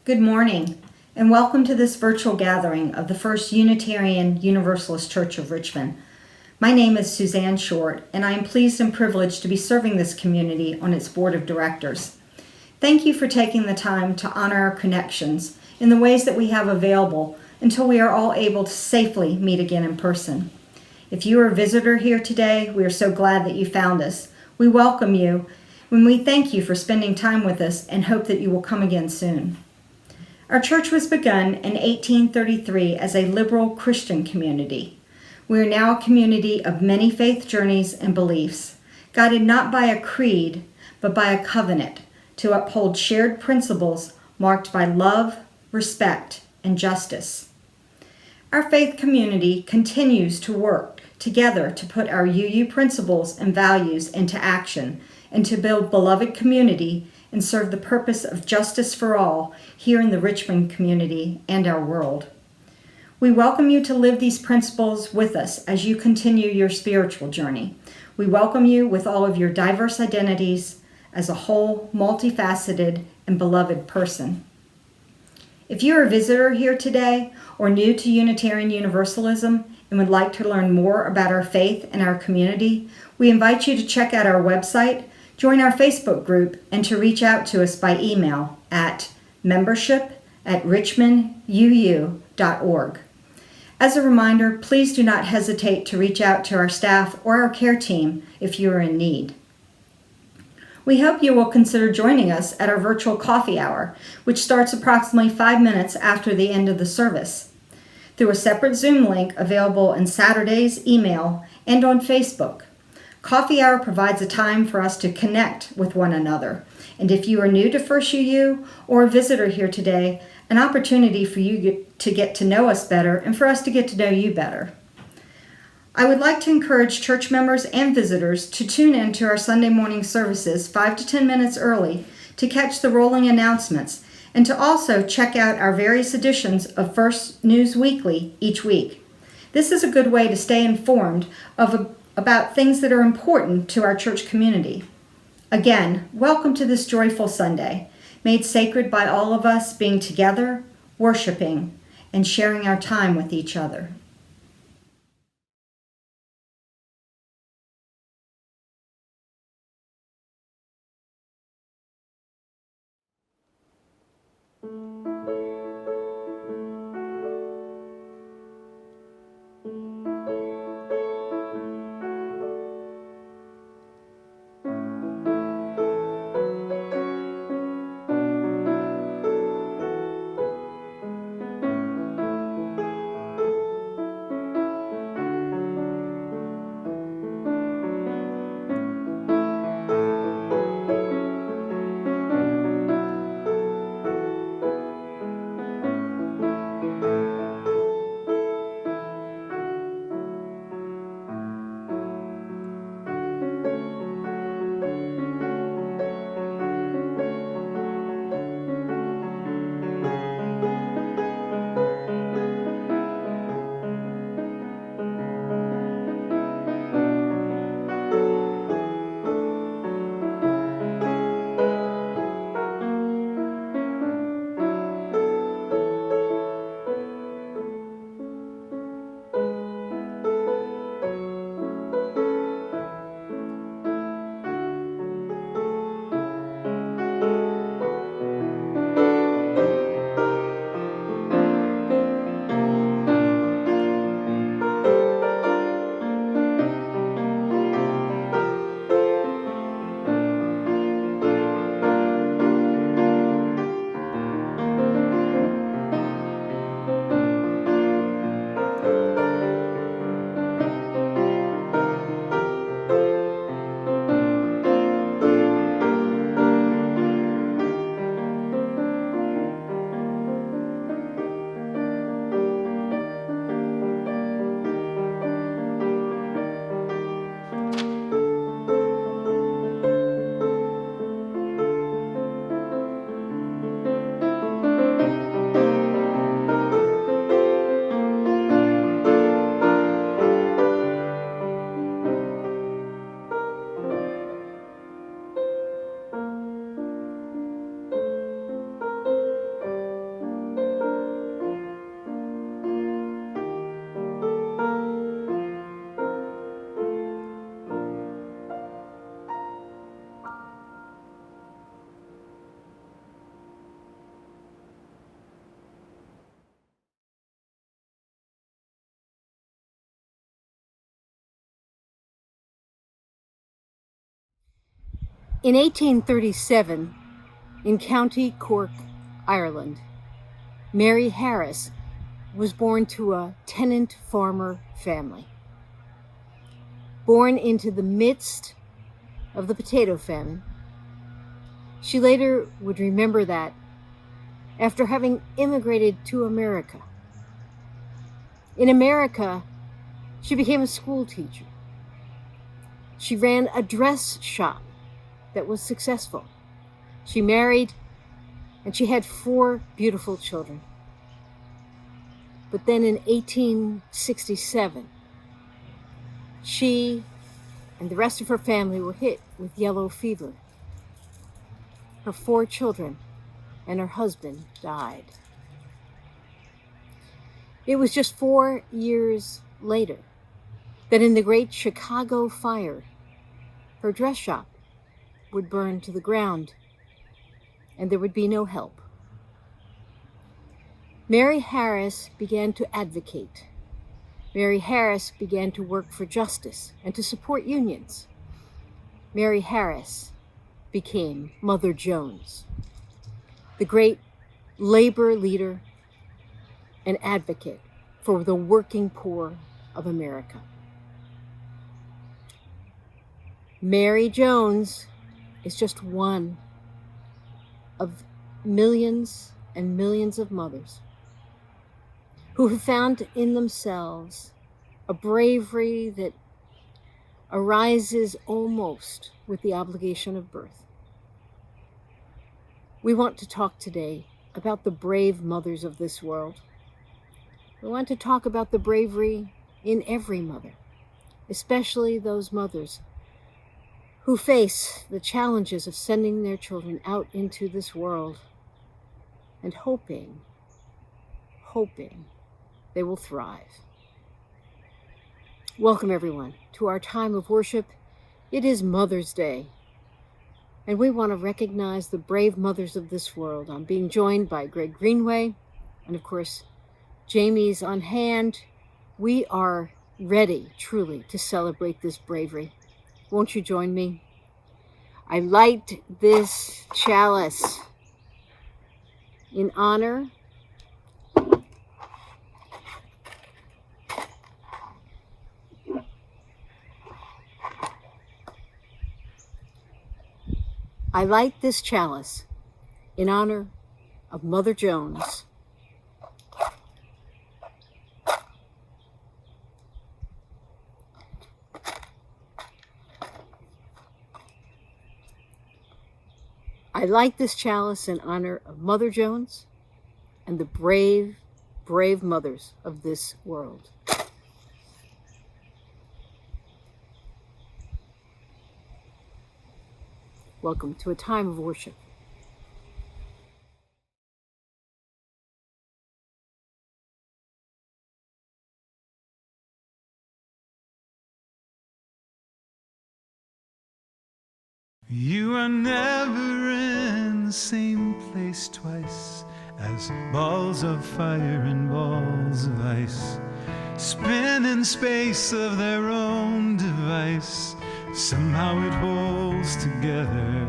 Good morning, and welcome to this virtual gathering of the First Unitarian Universalist Church of Richmond. My name is Suzanne Short, and I am pleased and privileged to be serving this community on its board of directors. Thank you for taking the time to honor our connections in the ways that we have available until we are all able to safely meet again in person. If you are a visitor here today, we are so glad that you found us. We welcome you, and we thank you for spending time with us and hope that you will come again soon. Our church was begun in 1833 as a liberal Christian community. We are now a community of many faith journeys and beliefs, guided not by a creed, but by a covenant to uphold shared principles marked by love, respect, and justice. Our faith community continues to work together to put our UU principles and values into action and to build beloved community and serve the purpose of justice for all here in the Richmond community and our world. We welcome you to live these principles with us as you continue your spiritual journey. We welcome you with all of your diverse identities as a whole, multifaceted, and beloved person. If you're a visitor here today or new to Unitarian Universalism and would like to learn more about our faith and our community, we invite you to check out our website, join our Facebook group, and to reach out to us by email at membership@richmonduu.org. As a reminder, please do not hesitate to reach out to our staff or our care team if you are in need. We hope you will consider joining us at our virtual coffee hour, which starts approximately 5 minutes after the end of the service. Through a separate Zoom link available in Saturday's email and on Facebook. Coffee Hour provides a time for us to connect with one another. And if you are new to First UU or a visitor here today, an opportunity for you to get to know us better and for us to get to know you better. I would like to encourage church members and visitors to tune in to our Sunday morning services 5 to 10 minutes early to catch the rolling announcements and to also check out our various editions of First News Weekly each week. This is a good way to stay informed about things that are important to our church community. Again, welcome to this joyful Sunday, made sacred by all of us being together, worshiping, and sharing our time with each other. In 1837, in County Cork, Ireland, Mary Harris was born to a tenant farmer family. Born into the midst of the potato famine, she later would remember that after having immigrated to America. In America, she became a school teacher. She ran a dress shop that was successful. She married, and she had 4 beautiful children. But then in 1867, she and the rest of her family were hit with yellow fever. Her 4 children and her husband died. It was just 4 years later that in the Great Chicago Fire, her dress shop would burn to the ground, and there would be no help. Mary Harris began to advocate. Mary Harris began to work for justice and to support unions. Mary Harris became Mother Jones, the great labor leader and advocate for the working poor of America. Mary Jones is just one of millions and millions of mothers who have found in themselves a bravery that arises almost with the obligation of birth. We want to talk today about the brave mothers of this world. We want to talk about the bravery in every mother, especially those mothers who face the challenges of sending their children out into this world and hoping they will thrive. Welcome, everyone, to our time of worship. It is Mother's Day, and we want to recognize the brave mothers of this world. I'm being joined by Greg Greenway, and of course, Jamie's on hand. We are ready, truly, to celebrate this bravery. Won't you join me? I light this chalice in honor of Mother Jones. I light this chalice in honor of Mother Jones and the brave, brave mothers of this world. Welcome to a time of worship. You are never in the same place twice, as balls of fire and balls of ice spin in space of their own device. Somehow it holds together,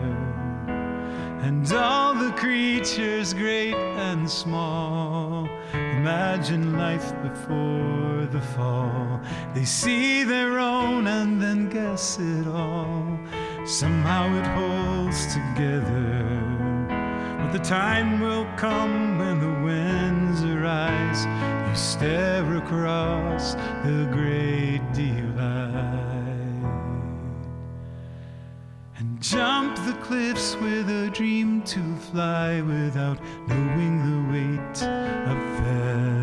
and all the creatures great and small imagine life before the fall. They see their own and then guess it all. Somehow it holds together. But the time will come when the winds arise. You stare across the great divide and jump the cliffs with a dream to fly without knowing the weight of feathers.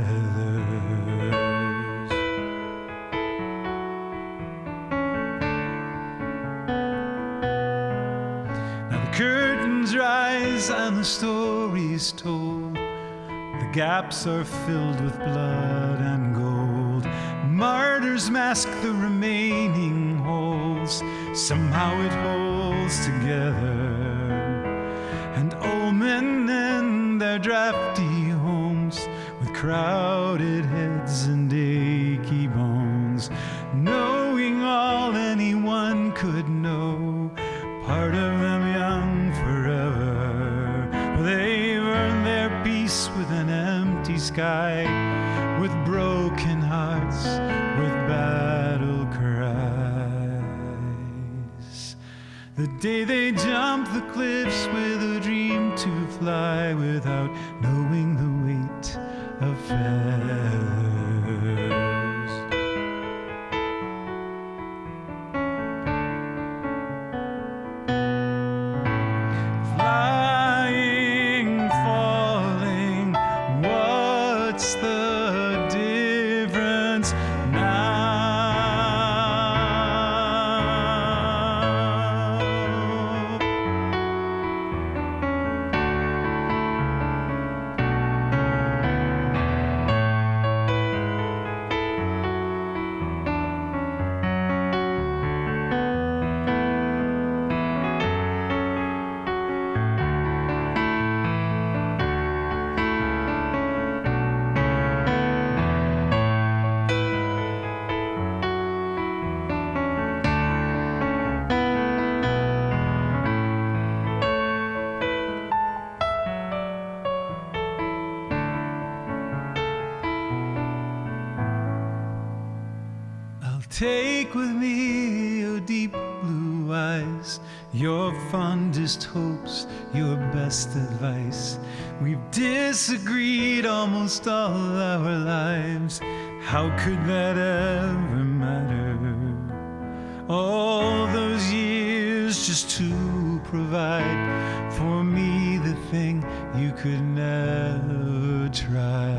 Curtains rise and the story's told. The gaps are filled with blood and gold. Martyrs mask the remaining holes. Somehow it holds together. And old men in their drafty homes, with crowded heads and achy bones, knowing all anyone could know. Part of them sky with broken hearts, with battle cries. The day they jump the cliffs with a dream to fly without knowing the weight of feathers. Flying, falling, what's the difference now? Take with me your deep blue eyes, your fondest hopes, your best advice. We've disagreed almost all our lives. How could that ever matter? All those years just to provide for me the thing you could never try.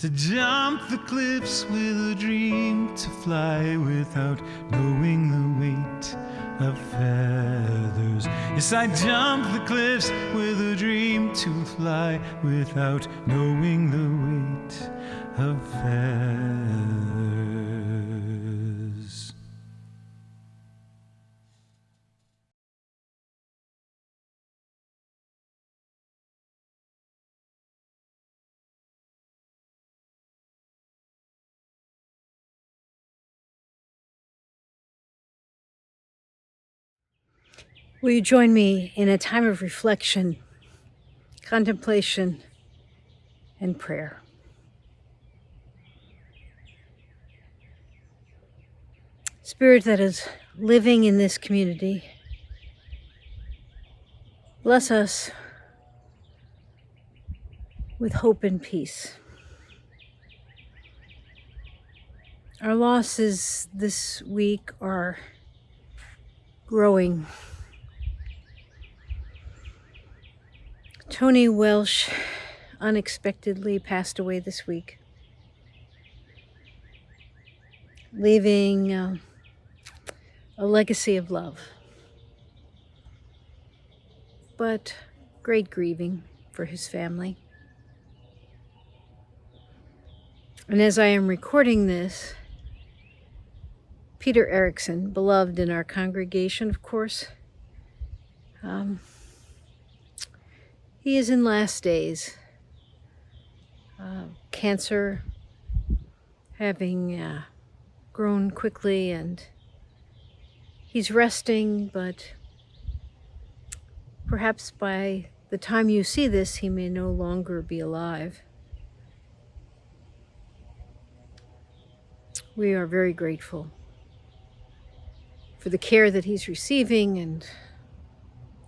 To jump the cliffs with a dream to fly without knowing the weight of feathers. Yes, I jump the cliffs with a dream to fly without knowing the weight of feathers. Will you join me in a time of reflection, contemplation, and prayer? Spirit that is living in this community, bless us with hope and peace. Our losses this week are growing. Tony Welsh unexpectedly passed away this week, leaving a legacy of love, but great grieving for his family. And as I am recording this, Peter Erickson, beloved in our congregation, of course, he is in last days. Cancer having grown quickly, and he's resting, but perhaps by the time you see this, he may no longer be alive. We are very grateful for the care that he's receiving and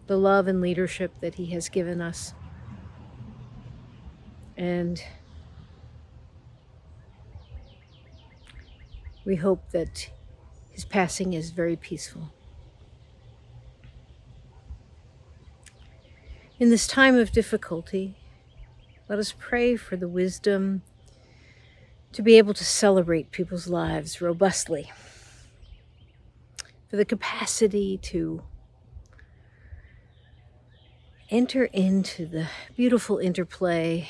the love and leadership that he has given us. And we hope that his passing is very peaceful. In this time of difficulty, let us pray for the wisdom to be able to celebrate people's lives robustly, for the capacity to enter into the beautiful interplay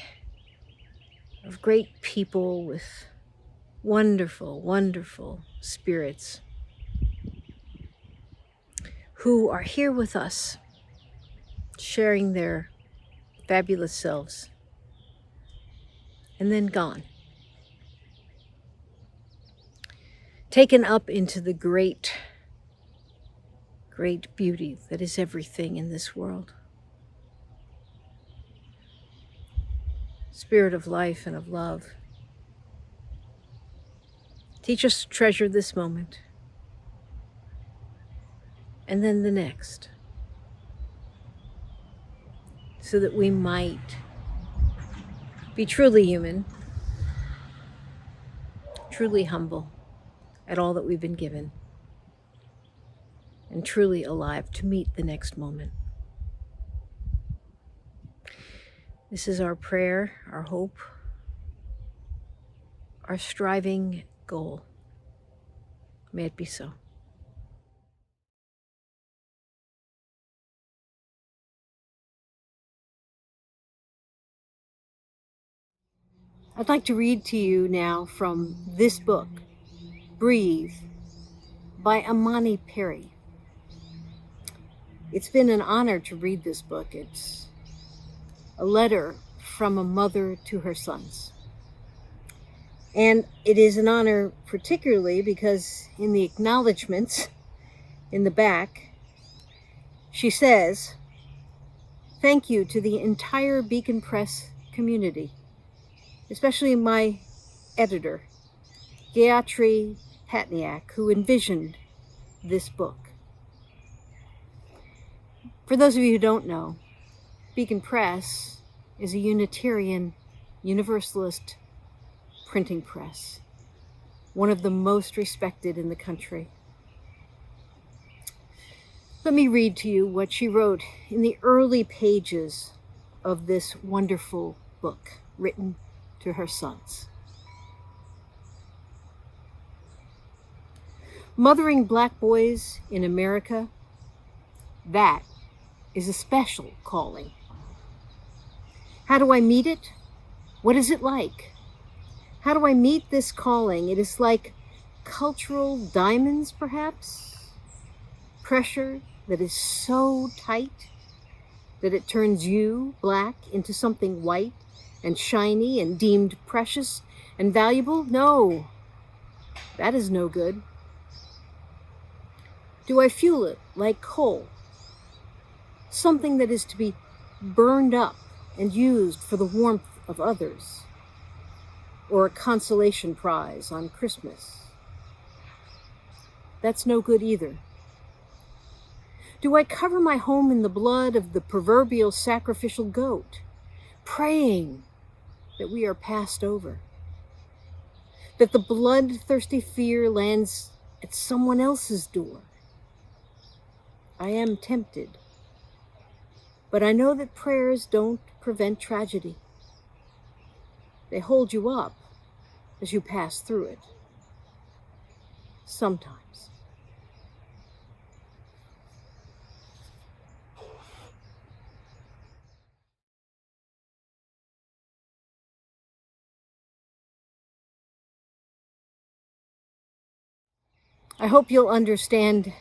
of great people with wonderful, wonderful spirits who are here with us, sharing their fabulous selves, and then gone. Taken up into the great, great beauty that is everything in this world. Spirit of life and of love, teach us to treasure this moment and then the next, so that we might be truly human, truly humble at all that we've been given, and truly alive to meet the next moment. This is our prayer, our hope, our striving goal. May it be so. I'd like to read to you now from this book, Breathe, by Amani Perry. It's been an honor to read this book. It's a letter from a mother to her sons. And it is an honor particularly because in the acknowledgments in the back, she says, "Thank you to the entire Beacon Press community, especially my editor, Gayatri Patniak, who envisioned this book." For those of you who don't know, Beacon Press is a Unitarian Universalist printing press, one of the most respected in the country. Let me read to you what she wrote in the early pages of this wonderful book written to her sons. Mothering Black boys in America, that is a special calling. How do I meet it? What is it like? How do I meet this calling? It is like cultural diamonds, perhaps? Pressure that is so tight that it turns you, black, into something white and shiny and deemed precious and valuable? No, that is no good. Do I fuel it like coal? Something that is to be burned up and used for the warmth of others, or a consolation prize on Christmas? That's no good either. Do I cover my home in the blood of the proverbial sacrificial goat, praying that we are passed over, that the bloodthirsty fear lands at someone else's door? I am tempted, but I know that prayers don't prevent tragedy. They hold you up as you pass through it. Sometimes. I hope you'll understand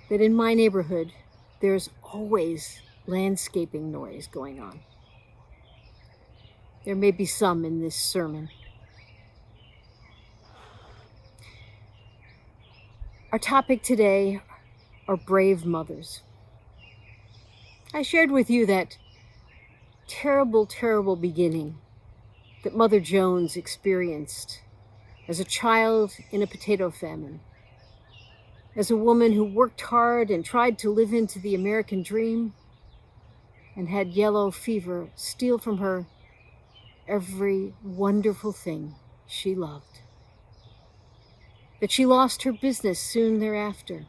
that in my neighborhood, there's always landscaping noise going on. There may be some in this sermon. Our topic today are brave mothers. I shared with you that terrible, terrible beginning that Mother Jones experienced as a child in a potato famine, as a woman who worked hard and tried to live into the American dream and had yellow fever steal from her every wonderful thing she loved. That she lost her business soon thereafter.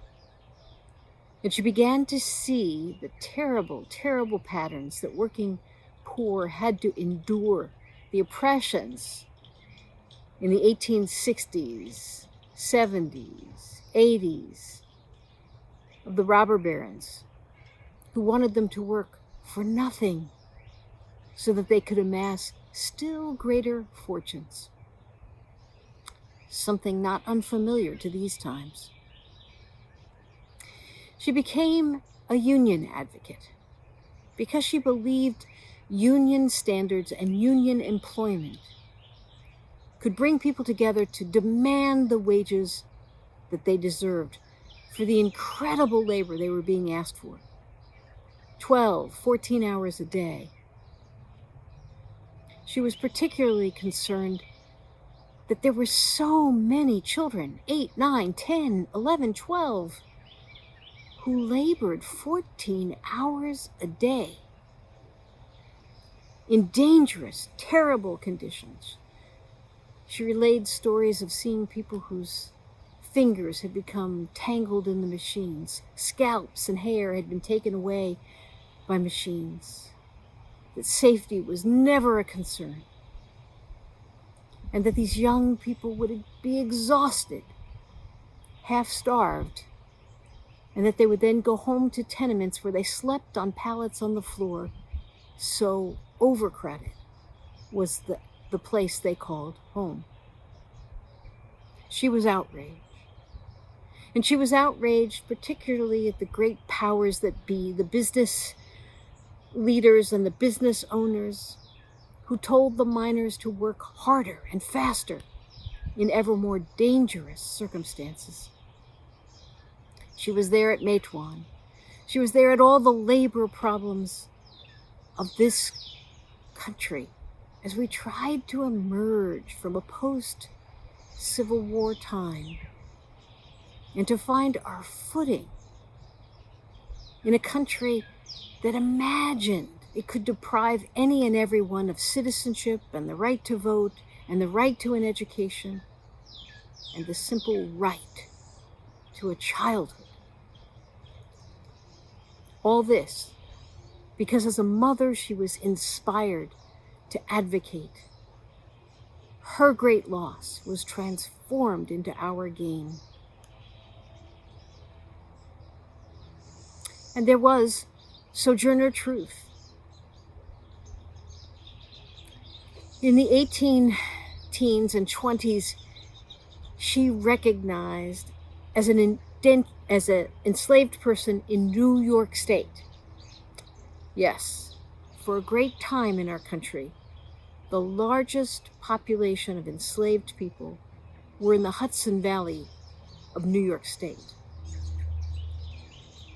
And she began to see the terrible, terrible patterns that working poor had to endure, the oppressions in the 1860s, 70s, 80s of the robber barons who wanted them to work for nothing so that they could amass still greater fortunes. Something not unfamiliar to these times. She became a union advocate because she believed union standards and union employment could bring people together to demand the wages that they deserved for the incredible labor they were being asked for. 12, 14 hours a day. She was particularly concerned that there were so many children, 8, 9, 10, 11, 12, who labored 14 hours a day in dangerous, terrible conditions. She relayed stories of seeing people whose fingers had become tangled in the machines, scalps and hair had been taken away by machines, that safety was never a concern, and that these young people would be exhausted, half-starved, and that they would then go home to tenements where they slept on pallets on the floor, so overcrowded was the place they called home. She was outraged. And she was outraged particularly at the great powers that be, the business leaders and the business owners who told the miners to work harder and faster in ever more dangerous circumstances. She was there at Matewan. She was there at all the labor problems of this country as we tried to emerge from a post-Civil War time and to find our footing in a country that imagined it could deprive any and everyone of citizenship and the right to vote and the right to an education and the simple right to a childhood. All this because as a mother she was inspired to advocate. Her great loss was transformed into our gain. And there was Sojourner Truth. In the 18 teens and 20s, she recognized as an enslaved person in New York State. Yes, for a great time in our country, the largest population of enslaved people were in the Hudson Valley of New York State.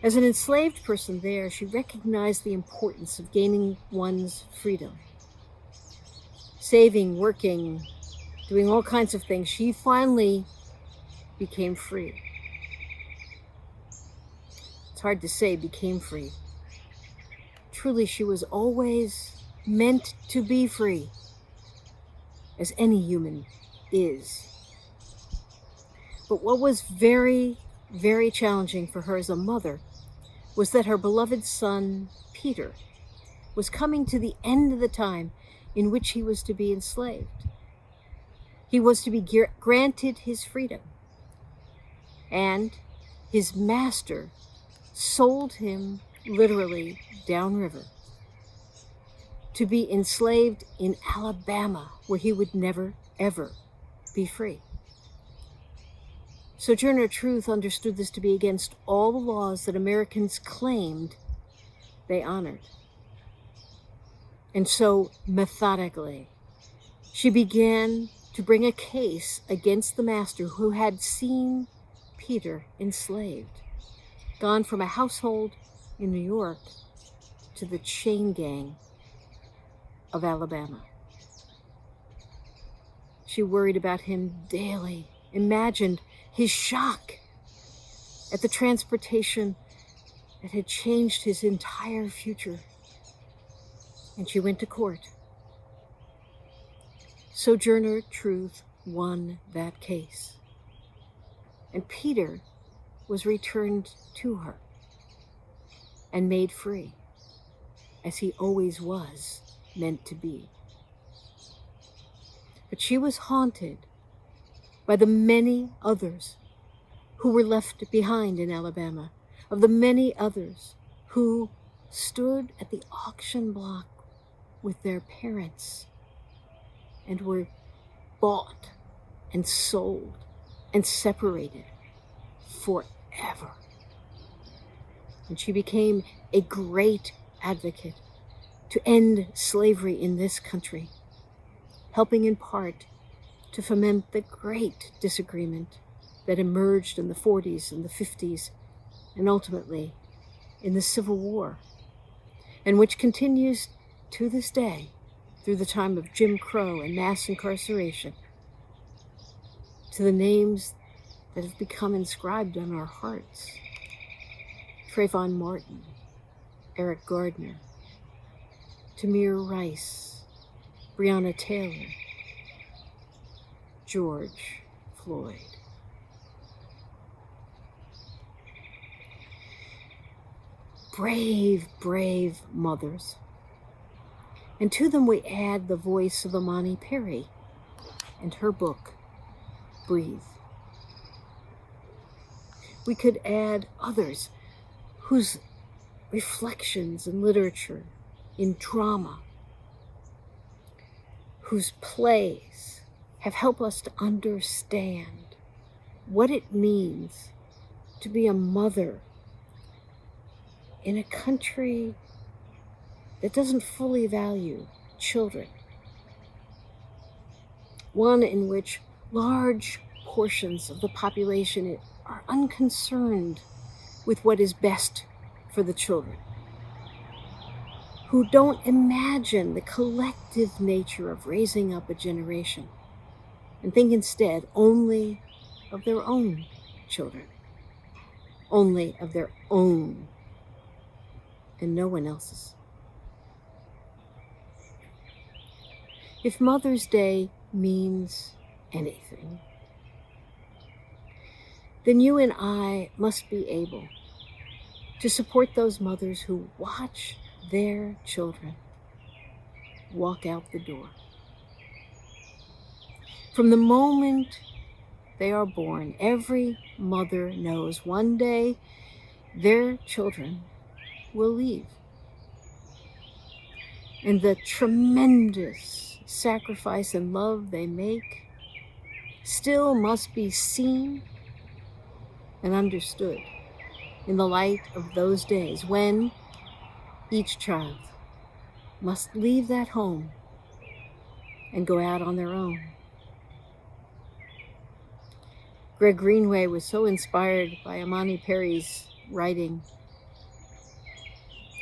As an enslaved person there, she recognized the importance of gaining one's freedom. Saving, working, doing all kinds of things, she finally became free. It's hard to say became free. Truly, she was always meant to be free, as any human is. But what was very, very challenging for her as a mother was that her beloved son, Peter, was coming to the end of the time in which he was to be enslaved. He was to be granted his freedom, and his master sold him literally downriver to be enslaved in Alabama, where he would never, ever be free. Sojourner Truth understood this to be against all the laws that Americans claimed they honored. And so, methodically, she began to bring a case against the master who had seen Peter enslaved, gone from a household in New York to the chain gang of Alabama. She worried about him daily, imagined his shock at the transportation that had changed his entire future. And she went to court. Sojourner Truth won that case. And Peter was returned to her and made free, as he always was meant to be. But she was haunted by the many others who were left behind in Alabama, of the many others who stood at the auction block with their parents and were bought and sold and separated forever. And she became a great advocate to end slavery in this country, helping in part to foment the great disagreement that emerged in the 40s and the 50s and ultimately in the Civil War, and which continues to this day through the time of Jim Crow and mass incarceration, to the names that have become inscribed on our hearts: Trayvon Martin, Eric Gardner, Tamir Rice, Breonna Taylor, George Floyd. Brave, brave mothers. And to them we add the voice of Imani Perry and her book, Breathe. We could add others whose reflections in literature, in drama, whose plays have helped us to understand what it means to be a mother in a country that doesn't fully value children, one in which large portions of the population are unconcerned with what is best for the children, who don't imagine the collective nature of raising up a generation and think instead only of their own children, only of their own and no one else's. If Mother's Day means anything, then you and I must be able to support those mothers who watch their children walk out the door. From the moment they are born, every mother knows one day their children will leave. And the tremendous sacrifice and love they make still must be seen and understood in the light of those days when each child must leave that home and go out on their own. Greg Greenway was so inspired by Imani Perry's writing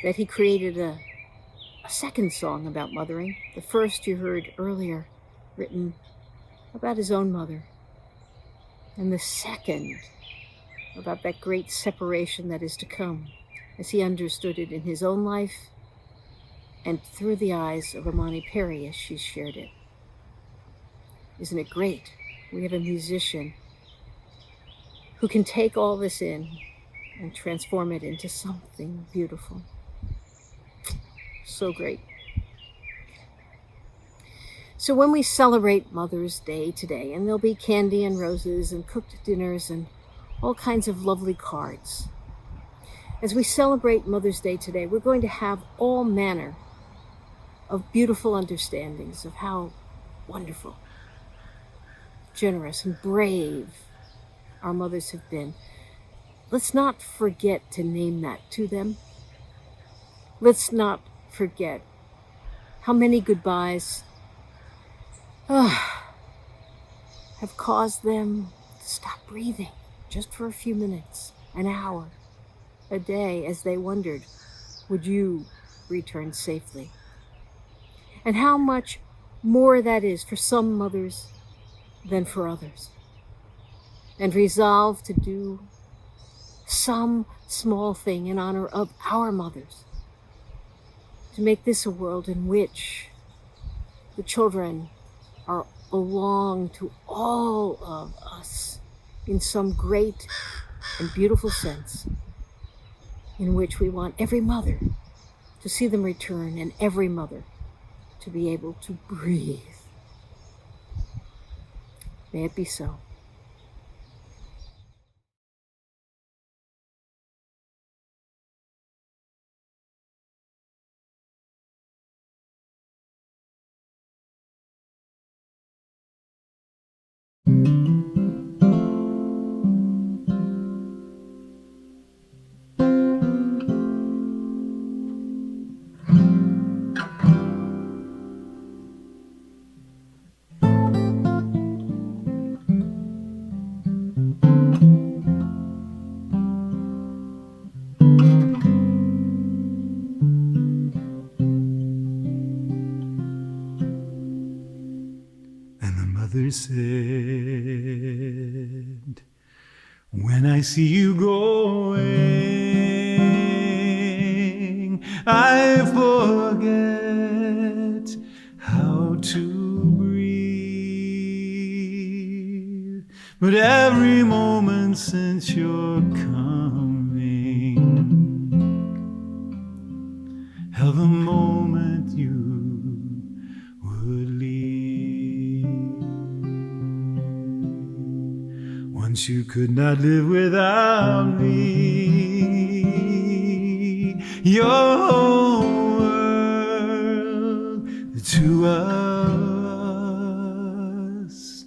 that he created a second song about mothering. The first you heard earlier, written about his own mother. And the second about that great separation that is to come, as he understood it in his own life and through the eyes of Imani Perry as she shared it. Isn't it great? We have a musician who can take all this in and transform it into something beautiful. So great. So when we celebrate Mother's Day today, and there'll be candy and roses and cooked dinners and all kinds of lovely cards, as we celebrate Mother's Day today, we're going to have all manner of beautiful understandings of how wonderful, generous, and brave our mothers have been. Let's not forget to name that to them. Let's not forget how many goodbyes have caused them to stop breathing just for a few minutes, an hour, a day, as they wondered, would you return safely? And how much more that is for some mothers than for others. And resolve to do some small thing in honor of our mothers, to make this a world in which the children belong to all of us in some great and beautiful sense, in which we want every mother to see them return and every mother to be able to breathe. May it be so. Mother said, when I see you going, I forget how to breathe. But every moment since you're coming, held the moment you would leave. Once you could not live without me. Your whole world, the two of us.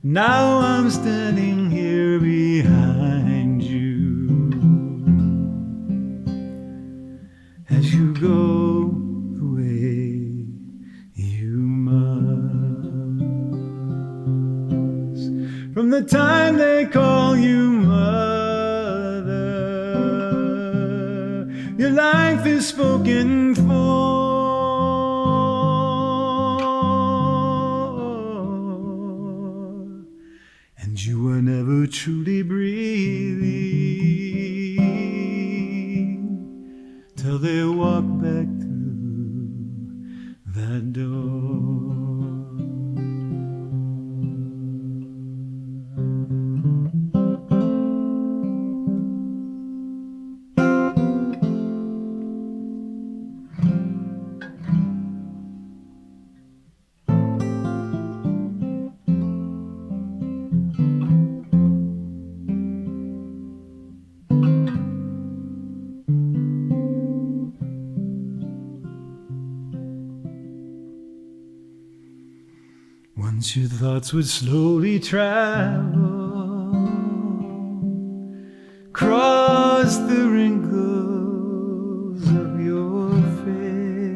Now I'm standing here behind you as you go the way you must. From the time they call you mother, your life is spoken for, and you are never truly breathing till they walk back through that door. Once your thoughts would slowly travel across the wrinkles of your face,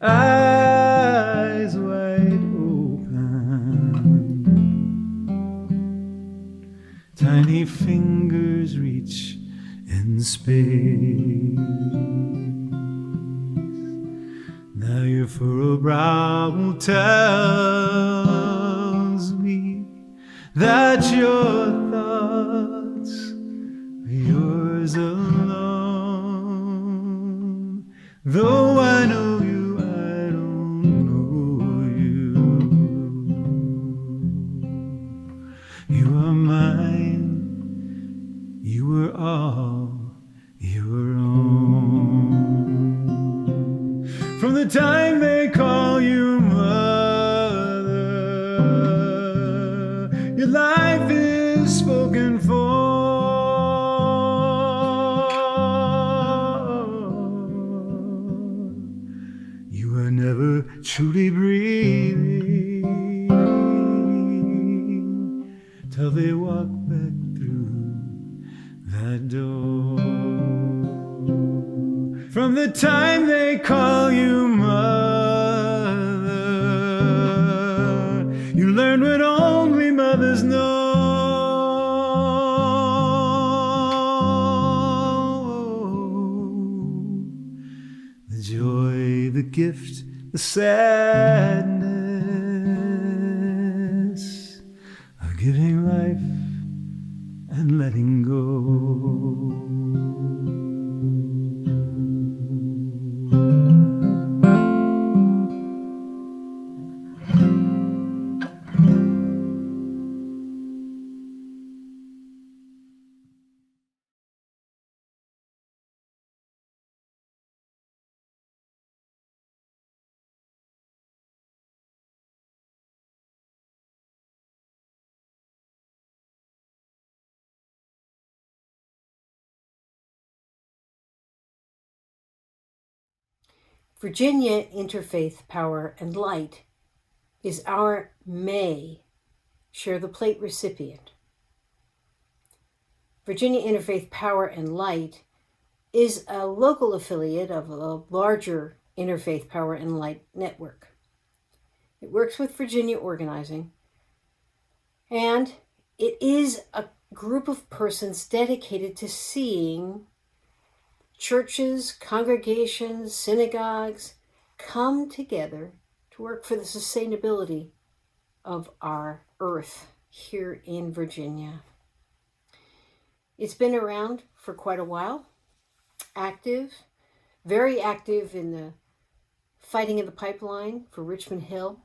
eyes wide open, tiny fingers reach in space. Now your furrowed brow tells me that your thoughts are yours alone. Though I know you, I don't know you. You are mine, you were all your own. From the time they call you mother, your life is spoken for. You are never truly breathing till they walk back through that door. From the time they call you mother, you learn what only mothers know. The joy, the gift, the sadness of giving life and letting go. Virginia Interfaith Power and Light is our May Share the Plate recipient. Virginia Interfaith Power and Light is a local affiliate of a larger Interfaith Power and Light network. It works with Virginia organizing, and it is a group of persons dedicated to seeing churches, congregations, synagogues come together to work for the sustainability of our earth here in Virginia. It's been around for quite a while, active, very active in the fighting of the pipeline for Richmond Hill,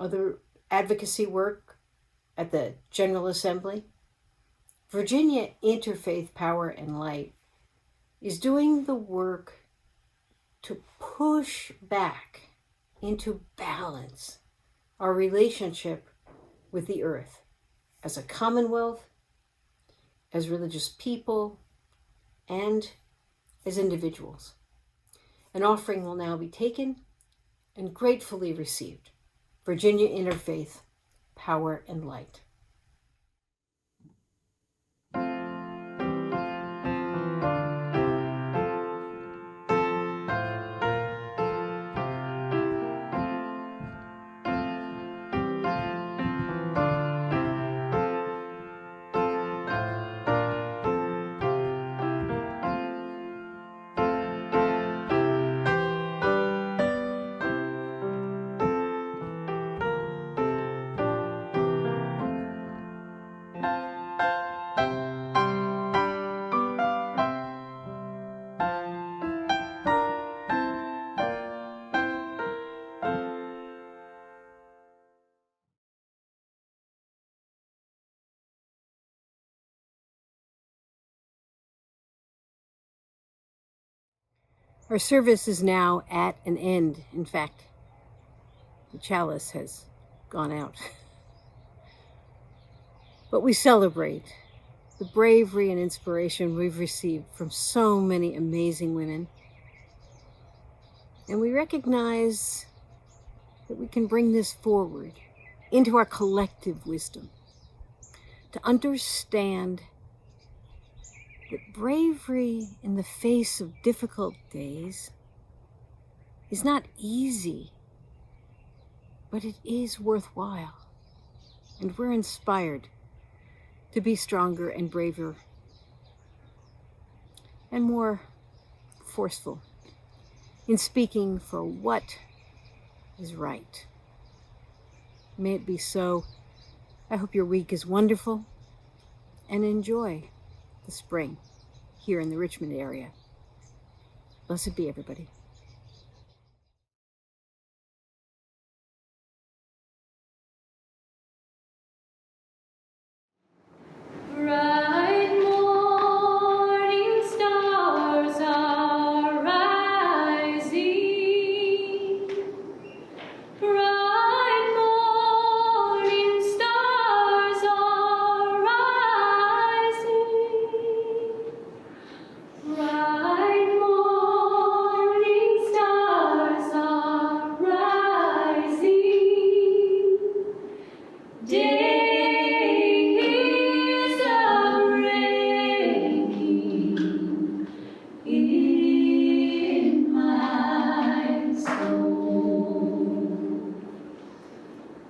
other advocacy work at the General Assembly. Virginia Interfaith Power and Light is doing the work to push back into balance our relationship with the earth as a commonwealth, as religious people, and as individuals. An offering will now be taken and gratefully received. Virginia Interfaith Power and Light. Our service is now at an end. In fact, the chalice has gone out. But we celebrate the bravery and inspiration we've received from so many amazing women. And we recognize that we can bring this forward into our collective wisdom to understand that bravery in the face of difficult days is not easy, but it is worthwhile. And we're inspired to be stronger and braver and more forceful in speaking for what is right. May it be so. I hope your week is wonderful and enjoy the spring here in the Richmond area. Blessed be everybody. Bright morning stars are rising. Bright morning stars are rising. Bright morning stars are rising. Day is a-breaking in my soul.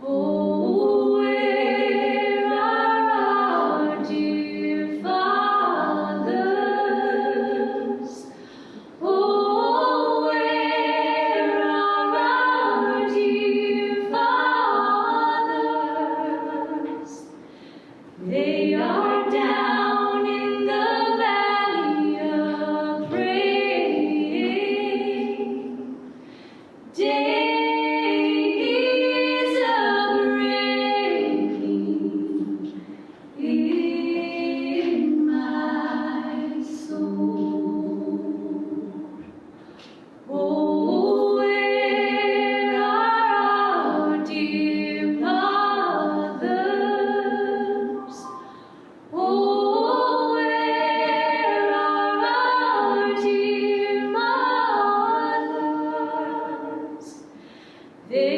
Oh, where are our dear fathers? Oh, where are our dear fathers? They are down in the valley of praying. Day is a-breaking in my soul. Oh, where are our dear mothers? Oh, where are our dear mothers? They